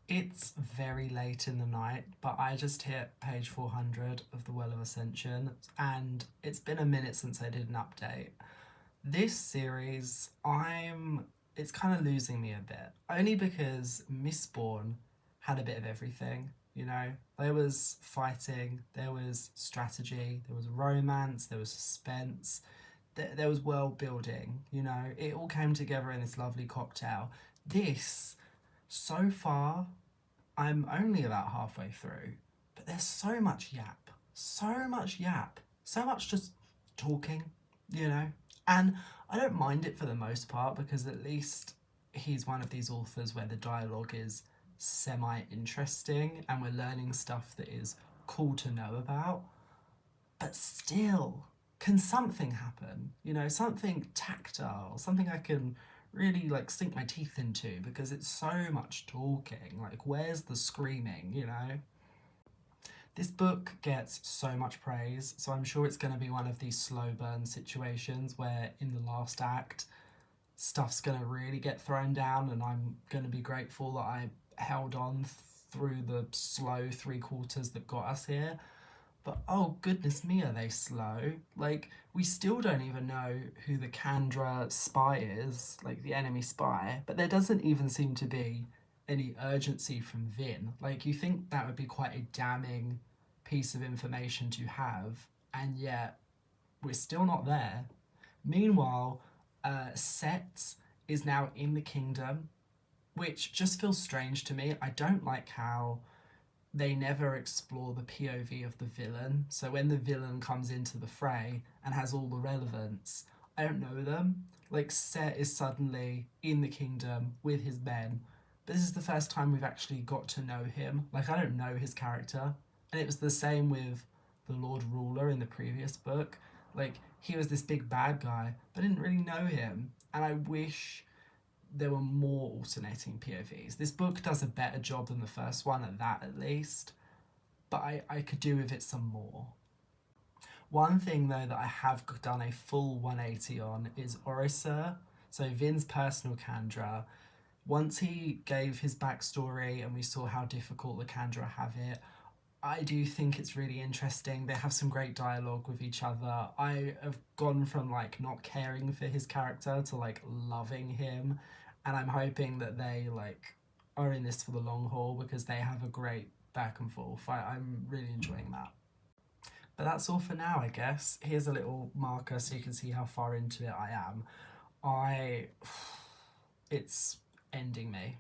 It's very late in the night, but I just hit page 400 of The Well of Ascension, and it's been a minute since I did an update. This series, it's kind of losing me a bit, only because Mistborn had a bit of everything, you know? There was fighting, there was strategy, there was romance, there was suspense, there was world building, you know? It all came together in this lovely cocktail. This, so far, I'm only about halfway through, but there's so much yap, so much just talking, you know? And I don't mind it for the most part because at least he's one of these authors where the dialogue is semi interesting and we're learning stuff that is cool to know about. But still, can something happen? You know, something tactile, something I can really like sink my teeth into because it's so much talking. Like, where's the screaming, you know? This book gets so much praise, so I'm sure it's going to be one of these slow burn situations where in the last act, stuff's going to really get thrown down, and I'm going to be grateful that I held on through the slow three quarters that got us here. But oh goodness me, are they slow? Like, we still don't even know who the Kandra spy is, like the enemy spy, but there doesn't even seem to be any urgency from Vin. Like, you think that would be quite a damning piece of information to have, and yet we're still not there. Meanwhile, Set is now in the kingdom, which just feels strange to me. I don't like how they never explore the POV of the villain. So when the villain comes into the fray and has all the relevance, I don't know them. Like, Set is suddenly in the kingdom with his men, but this is the first time we've actually got to know him. Like, I don't know his character. And it was the same with the Lord Ruler in the previous book. Like, he was this big bad guy, but I didn't really know him. And I wish there were more alternating POVs. This book does a better job than the first one at that, at least, but I could do with it some more. One thing though that I have done a full 180 on is Orisa, so Vin's personal Kandra. Once he gave his backstory and we saw how difficult the Kandra have it, I do think it's really interesting. They have some great dialogue with each other. I have gone from like not caring for his character to like loving him, and I'm hoping that they like are in this for the long haul because they have a great back and forth. I'm really enjoying that. But that's all for now, I guess. Here's a little marker so you can see how far into it I am. I it's ending me.